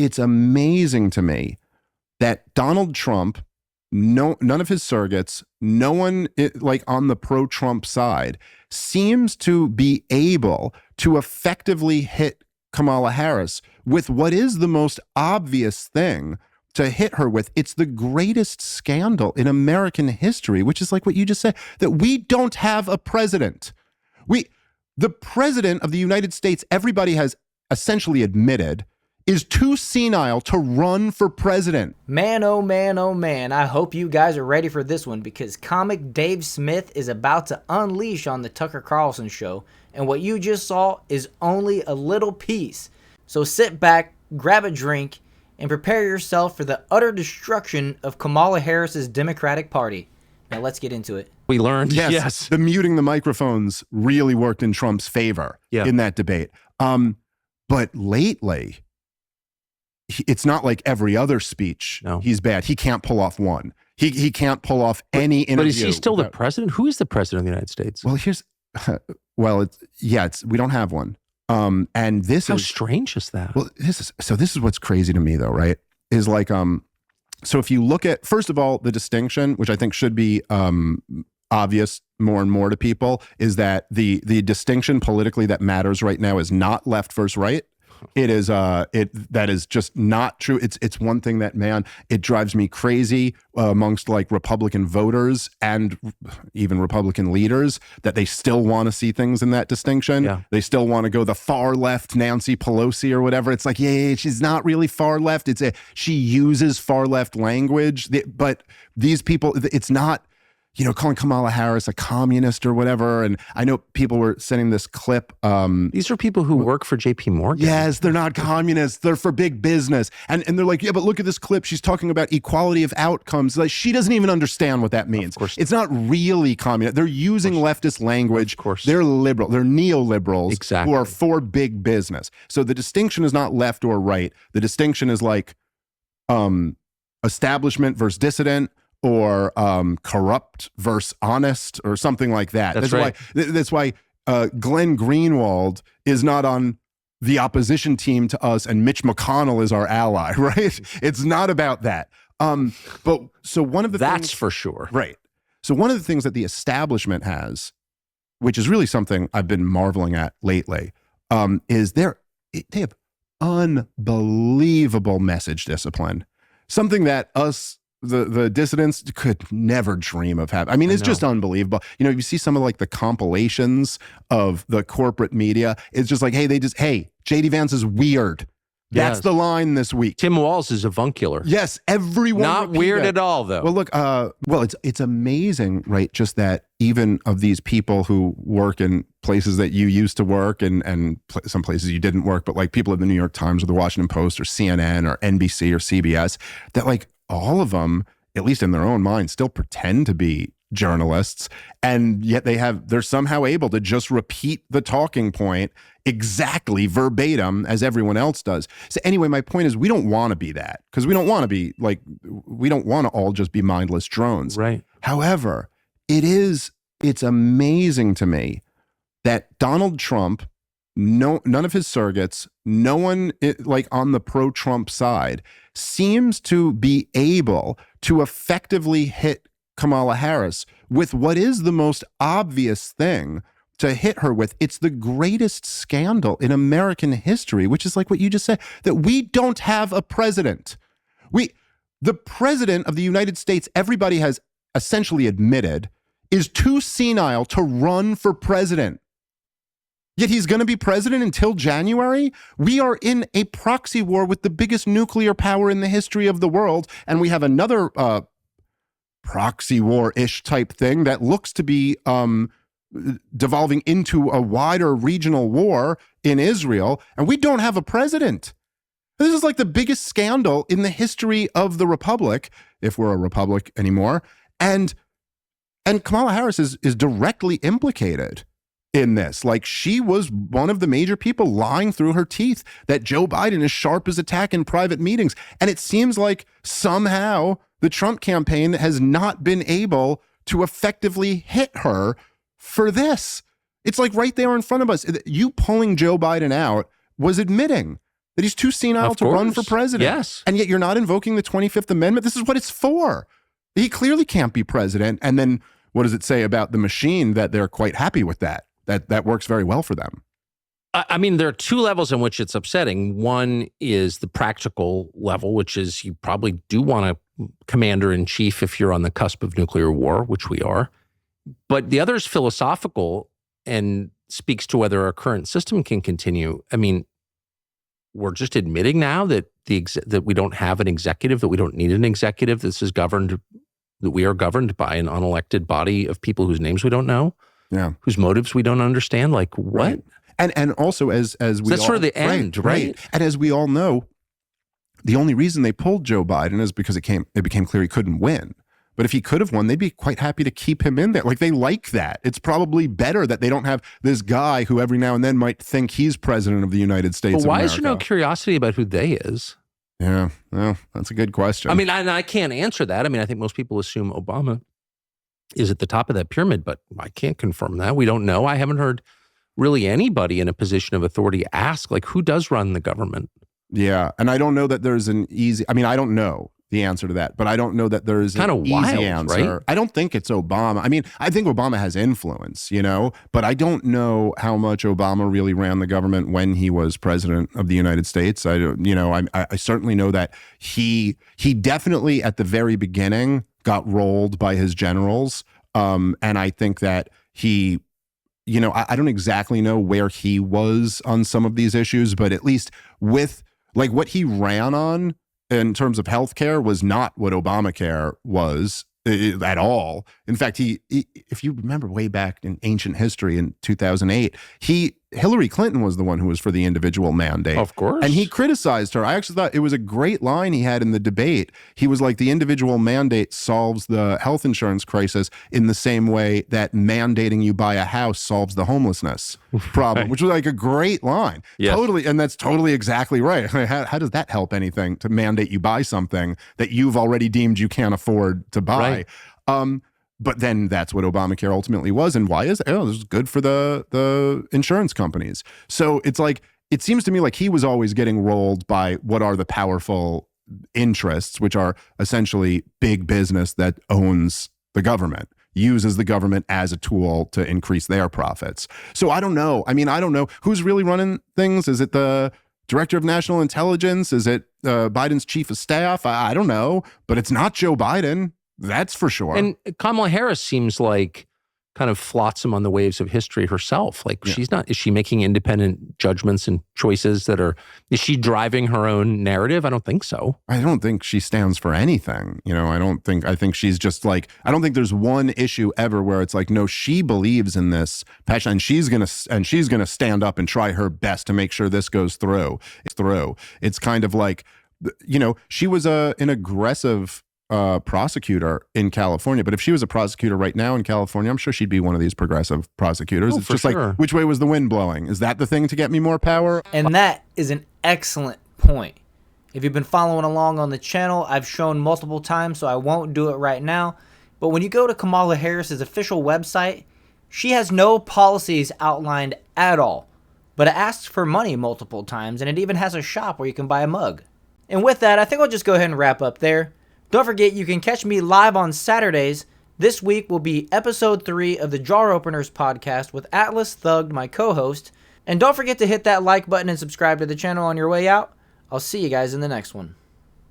it's amazing to me that Donald Trump, none of his surrogates, no one like on the pro-Trump side seems to be able to effectively hit Kamala Harris with what is the most obvious thing to hit her with. It's the greatest scandal in American history, which is like what you just said, that we don't have a president. The president of the United States, everybody has essentially admitted, is too senile to run for president. Man, oh man, oh man. I hope you guys are ready for this one, because comic Dave Smith is about to unleash on the Tucker Carlson show, and what you just saw is only a little piece. So sit back, grab a drink, and prepare yourself for the utter destruction of Kamala Harris's Democratic Party. Now let's get into it. We learned. Yes. The muting the microphones really worked in Trump's favor in that debate. But lately, it's not like every other speech. No. He's bad. He can't pull off one. He can't pull off any interview. But is he still the president? Who is the president of the United States? Well, we don't have one. And this How strange is that? Well, this is what's crazy to me though, right? Is like, so if you look at, first of all, the distinction, which I think should be obvious more and more to people, is that the distinction politically that matters right now is not left versus right. It is that is just not true. It's one thing that, man, it drives me crazy amongst like Republican voters and even Republican leaders that they still want to see things in that distinction. Yeah. They still want to go the far left Nancy Pelosi or whatever. It's like, yeah, she's not really far left. She uses far left language, but these people, it's not, calling Kamala Harris a communist or whatever. And I know people were sending this clip. These are people who work for JP Morgan. Yes, they're not communists. They're for big business. And they're like, yeah, but look at this clip. She's talking about equality of outcomes. Like, she doesn't even understand what that means. Of course. It's not really communist. They're using leftist language. Of course. They're liberal. They're neoliberals Exactly. who are for big business. So the distinction is not left or right. The distinction is like establishment versus dissident, or corrupt versus honest, or something like that. That's why Glenn Greenwald is not on the opposition team to us and Mitch McConnell is our ally, right? It's not about that. But so one of the That's for sure. Right. So one of the things that the establishment has, which is really something I've been marveling at lately, is they have unbelievable message discipline. Something that us, the dissidents, could never dream of having. I mean, it's just unbelievable. You see some of like the compilations of the corporate media. It's just like, hey, JD Vance is weird. That's the line this week. Tim Walz is avuncular. Yes, everyone. Not weird at all, though. Well, look, it's amazing, right? Just that even of these people who work in places that you used to work and some places you didn't work, but like people at the New York Times or the Washington Post or CNN or NBC or CBS, that like all of them, at least in their own mind, still pretend to be journalists, and yet they're somehow able to just repeat the talking point exactly verbatim as everyone else does. So anyway, my point is we don't want to be that, because we don't want to all just be mindless drones. Right. However, it's amazing to me that Donald Trump, none of his surrogates, no one like on the pro-Trump side seems to be able to effectively hit Kamala Harris with what is the most obvious thing to hit her with. It's the greatest scandal in American history, which is like what you just said, that we don't have a president. The president of the United States, everybody has essentially admitted, is too senile to run for president. Yet he's going to be president until January. We are in a proxy war with the biggest nuclear power in the history of the world. And we have another proxy war-ish type thing that looks to be devolving into a wider regional war in Israel. And we don't have a president. This is like the biggest scandal in the history of the republic, if we're a republic anymore. And Kamala Harris is directly implicated in this. Like, she was one of the major people lying through her teeth that Joe Biden is sharp as a tack in private meetings. And it seems like somehow the Trump campaign has not been able to effectively hit her for this. It's like right there in front of us. You pulling Joe Biden out was admitting That he's too senile Of to run for course. president. Yes. And yet you're not invoking the 25th Amendment. This is what it's for. He clearly can't be president. And then what does it say about the machine that they're quite happy with that? That works very well for them. I mean, there are two levels in which it's upsetting. One is the practical level, which is you probably do want a commander-in-chief if you're on the cusp of nuclear war, which we are. But the other is philosophical and speaks to whether our current system can continue. I mean, we're just admitting now that that we don't have an executive, that we don't need an executive. This is governed, that we are governed by an unelected body of people whose names we don't know, whose motives we don't understand. Like what? Right. And also as we that's all, sort of the end, right? And as we all know, the only reason they pulled Joe Biden is because it became clear he couldn't win. But if he could have won, they'd be quite happy to keep him in there. Like they like that. It's probably better that they don't have this guy who every now and then might think he's president of the United States. But of why America. is there no curiosity about who they is? Yeah, well, that's a good question. I mean, I can't answer that. I mean, I think most people assume Obama is at the top of that pyramid, but I can't confirm that. We don't know. I haven't heard really anybody in a position of authority ask, like, who does run the government? Yeah, and I don't know that there's an easy, I mean, I don't know the answer to that, but I don't know that there's kind an of wild, easy answer. Right? I don't think it's Obama. I mean, I think Obama has influence, but I don't know how much Obama really ran the government when he was president of the United States. I certainly know that he definitely at the very beginning got rolled by his generals. And I think that he, I don't exactly know where he was on some of these issues, but at least with like what he ran on in terms of healthcare was not what Obamacare was at all. In fact, he if you remember way back in ancient history in 2008, Hillary Clinton was the one who was for the individual mandate. Of course. And he criticized her. I actually thought it was a great line he had in the debate. He was like, the individual mandate solves the health insurance crisis in the same way that mandating you buy a house solves the homelessness problem, Right. which was like a great line. Yes. Totally. And that's totally exactly right. How does that help anything to mandate you buy something that you've already deemed you can't afford to buy? Right. But then that's what Obamacare ultimately was. And why is it? Oh, this is good for the insurance companies. So it's like, it seems to me like he was always getting rolled by what are the powerful interests, which are essentially big business that owns the government, uses the government as a tool to increase their profits. So I don't know. I mean, I don't know who's really running things. Is it the director of national intelligence? Is it Biden's chief of staff? I don't know, but it's not Joe Biden. That's for sure. And Kamala Harris seems like kind of flotsam on the waves of history herself. Like she's not, is she making independent judgments and choices is she driving her own narrative? I don't think so. I don't think she stands for anything. I think she's just like, I don't think there's one issue ever where it's like, no, she believes in this passion and she's going to stand up and try her best to make sure this goes through. It's kind of like, she was an aggressive prosecutor in California, but if she was a prosecutor right now in California, I'm sure she'd be one of these progressive prosecutors. It's just sure. like, which way was the wind blowing? Is that the thing to get me more power? And that is an excellent point. If you've been following along on the channel, I've shown multiple times, so I won't do it right now. But when you go to Kamala Harris's official website, she has no policies outlined at all. But it asks for money multiple times, and it even has a shop where you can buy a mug. And with that, I think I'll just go ahead and wrap up there. Don't forget, you can catch me live on Saturdays. This week will be episode 3 of the Jar Openers podcast with Atlas Thugged, my co-host. And don't forget to hit that like button and subscribe to the channel on your way out. I'll see you guys in the next one.